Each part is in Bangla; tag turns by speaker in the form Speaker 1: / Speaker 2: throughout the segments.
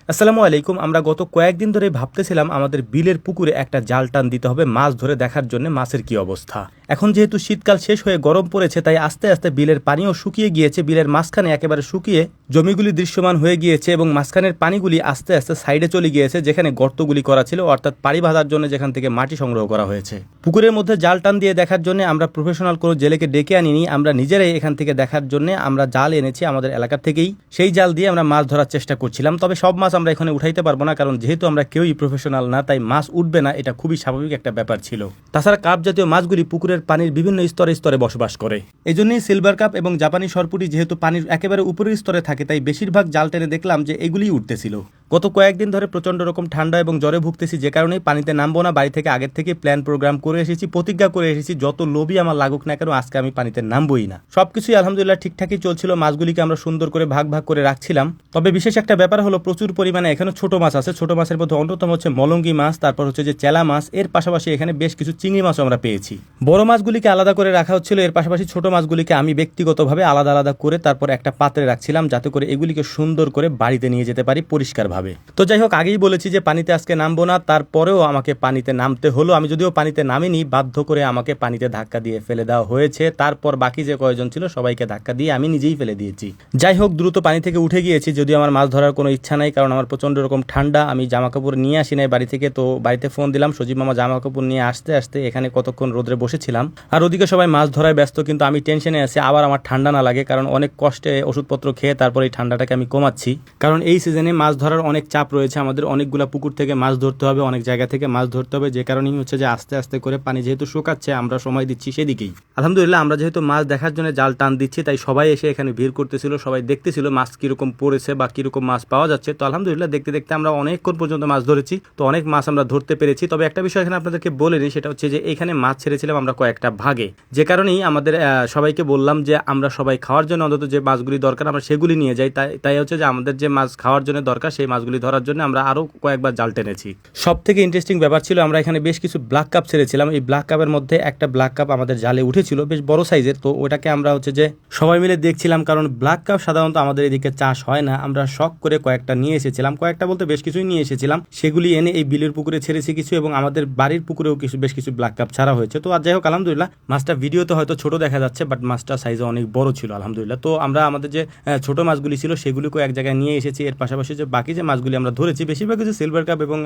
Speaker 1: আসসালামু আলাইকুম। আমরা গত কয়েকদিন ধরে ভাবতেছিলাম আমাদের বিলের পুকুরে একটা জাল টান দিতে হবে মাছ ধরে দেখার জন্য মাছের কি অবস্থা। এখন যেহেতু শীতকাল শেষ হয়ে গরম পড়েছে, তাই আস্তে আস্তে বিলের পানিও শুকিয়ে গিয়েছে। বিলের মাঝখানে একেবারে শুকিয়ে জমিগুলি দৃশ্যমান হয়ে গিয়েছে এবং মাঝখানের পানিগুলি আস্তে আস্তে সাইডে চলে গিয়েছে, যেখানে গর্তগুলি করা ছিল, অর্থাৎ পাড়ি বাঁধার জন্য যেখান থেকে মাটি সংগ্রহ করা হয়েছে। পুকুরের মধ্যে জাল টান দিয়ে দেখার জন্য আমরা প্রফেশনাল কোনো জেলেকে ডেকে আনিনি, আমরা নিজেরাই এখান থেকে দেখার জন্য আমরা জাল এনেছি আমাদের এলাকা থেকেই। সেই জাল দিয়ে আমরা মাছ ধরার চেষ্টা করছিলাম। তবে সব মাছ আমরা এখানে উঠাইতে পারবো না, কারণ যেহেতু আমরা কেউই প্রফেশনাল না, তাই মাছ উঠবে না, এটা খুবই স্বাভাবিক একটা ব্যাপার ছিল। তাছাড়া কাপ জাতীয় মাছগুলি পুকুরের পানির বিভিন্ন স্তরে স্তরে বসবাস করে। এই জন্যই সিলভার কাপ এবং জাপানি সরপুটি যেহেতু পানির একেবারে উপরের স্তরে থাকে, তাই বেশিরভাগ জাল টেনে দেখলাম যে এগুলিই উঠতেছিল। গত কয়েকদিন ধরে প্রচন্ড রকম ঠান্ডা এবং জ্বরে ভুগতেছি, যে কারণেই পানিতে নামবো না। বাড়ি থেকে আগের থেকে প্ল্যান প্রোগ্রাম করে এসেছি, প্রতিজ্ঞা করে এসেছি, যত লোভই আমার লাগুক না কেন আজকে আমি পানিতে নামবই না। সবকিছুই আলহামদুলিল্লাহ ঠিকঠাকই চলছিল। মাছগুলিকে আমরা সুন্দর করে ভাগ ভাগ করে রাখছিলাম। তবে বিশেষ একটা ব্যাপার হলো, প্রচুর পরিমাণে এখানে ছোট মাছ আছে। ছোট মাছের মধ্যে অন্যতম হচ্ছে মলঙ্গি মাছ, তারপর হচ্ছে যে চেলা মাছ। এর পাশাপাশি এখানে বেশ কিছু চিংড়ি মাছও আমরা পেয়েছি। বড় মাছগুলিকে আলাদা করে রাখা হচ্ছিল, এর পাশাপাশি ছোট মাছগুলিকে আমি ব্যক্তিগতভাবে আলাদা আলাদা করে তারপর একটা পাত্রে রাখছিলাম, যাতে করে এগুলিকে সুন্দর করে বাড়িতে নিয়ে যেতে পারি পরিষ্কারভাবে। তো যাই হোক, আগেই বলেছি যে পানিতে আজকে নামবো না, তারপরেও আমাকে পানিতে নামতে হলো। আমি যদিও পানিতে নামিনি, বাধ্য করে আমাকে পানিতে ধাক্কা দিয়ে ফেলে দেওয়া হয়েছে। তারপর বাকি যে কয়েকজন ছিল সবাইকে ধাক্কা দিয়ে আমি নিজেই ফেলে দিয়েছি। যাই হোক, দ্রুত পানি থেকে উঠে গিয়েছি, যদিও আমার মাছ ধরার কোনো ইচ্ছা নাই, কারণ আমার প্রচন্ড রকম ঠান্ডা। আমি জামা কাপড় নিয়ে আসি নাই বাড়ি থেকে, তো বাড়িতে ফোন দিলাম, সজীব মামা জামা কাপড় নিয়ে আসতে আসতে এখানে কতক্ষণ রোদ্রে বসেছিলাম। আর ওদিকে সবাই মাছ ধরায় ব্যস্ত, কিন্তু আমি টেনশনে আছি আবার আমার ঠান্ডা না লাগে, কারণ অনেক কষ্টে ওষুধপত্র খেয়ে তারপর এই ঠান্ডাটাকে আমি কমাচ্ছি। কারণ এই সিজনে মাছ ধরার অনেক চাপ রয়েছে, আমাদের অনেকগুলা পুকুর থেকে মাছ ধরতে হবে, অনেক জায়গা থেকে মাছ ধরতে হবে, যে কারণেই হচ্ছে যে আস্তে আস্তে করে পানি যেহেতু শুকাচ্ছে আমরা সময় দিচ্ছি সেদিকেই। আলহামদুলিল্লাহ, আমরা যেহেতু মাছ দেখার জন্য জাল টান দিচ্ছি, তাই সবাই এসে এখানে ভিড় করতেছিল, সবাই দেখতেছিল মাছ কিরকম পড়েছে বা কিরকম মাছ পাওয়া যাচ্ছে। তো আলহামদুলিল্লাহ, দেখতে দেখতে আমরা অনেকক্ষণ পর্যন্ত মাছ ধরেছি, তো অনেক মাছ আমরা ধরতে পেরেছি। তবে একটা বিষয় এখানে আপনাদেরকে বলে নিই, সেটা হচ্ছে যে এখানে মাছ ছেড়েছিলাম আমরা কয়েকটা ভাগে, যে কারণেই আমাদের সবাইকে বললাম যে আমরা সবাই খাওয়ার জন্য অন্তত যে মাছগুলি দরকার আমরা সেগুলি নিয়ে যাই। তাই হচ্ছে যে আমাদের যে মাছ খাওয়ার জন্য দরকার সেই মাছগুলি ধরার জন্য আমরা আরও কয়েকবার জাল টেনেছি। সব থেকে ইন্টারেস্টিং ব্যাপার ছিল, আমরা এখানে বেশ কিছু ব্ল্যাক কাপ ছেড়েছিলাম। এই ব্ল্যাক কাপের মধ্যে একটা ব্ল্যাক কাপ আমাদের জালে উঠেছিল, বেশ বড় সাইজের। তো ওটাকে আমরা হচ্ছে যে সবাই মিলে দেখছিলাম, কারণ ব্ল্যাক কাপ সাধারণত আমাদের এদিকে চাষ হয় না। আমরা শখ করে কয়েকটা নিয়ে এসেছিলাম, কয়েকটা বলতে বেশ কিছুই নিয়ে এসেছিলাম। সেগুলি এনে এই বিলের পুকুরে ছেড়েছি কিছু, এবং আমাদের বাড়ির পুকুরেও বেশ কিছু ব্ল্যাক কাপ ছাড়া হয়েছে। তো আর যাই হোক, আলহামদুলিল্লাহ, মাছটা ভিডিওতে হয়তো ছোট দেখা যাচ্ছে, বাট মাছটা সাইজে অনেক বড় ছিল আলহামদুলিল্লাহ। তো আমরা আমাদের যে ছোট মাছগুলি ছিল সেগুলিকেও এক জায়গায় নিয়ে এসেছি। এর পাশাপাশি যে বাকি যে মাছগুলি আমরা ধরেছি, বেশিরভাগ যে সিলভার কাপ এবং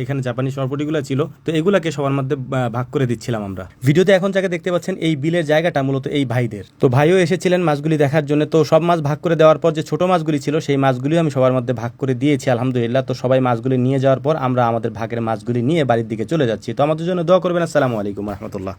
Speaker 1: এখানে জাপানি সরপুটিগুলো ছিল, তো এগুলাকে সবার মধ্যে ভাগ করে দিচ্ছিলাম আমরা। ভিডিওতে এখন যাকে দেখতে পাচ্ছেন, এই বিলের জায়গাটা মূলত এই ভাইদের। তো ভাইও এসেছিলেন মাছগুলি দেখার জন্য। তো সব মাছ ভাগ করে দেওয়ার পর যে ছোট মাছগুলি ছিল সেই মাছগুলিও আমি সবার মধ্যে ভাগ করে দিয়েছি আলহামদুলিল্লাহ। তো সবাই মাছগুলি নিয়ে যাওয়ার পর আমরা আমাদের ভাগের মাছগুলি নিয়ে বাড়ির দিকে চলে যাচ্ছি। তো আমাদের জন্য দোয়া করবেন। আসসালামু আলাইকুম রহমতুল্লাহ।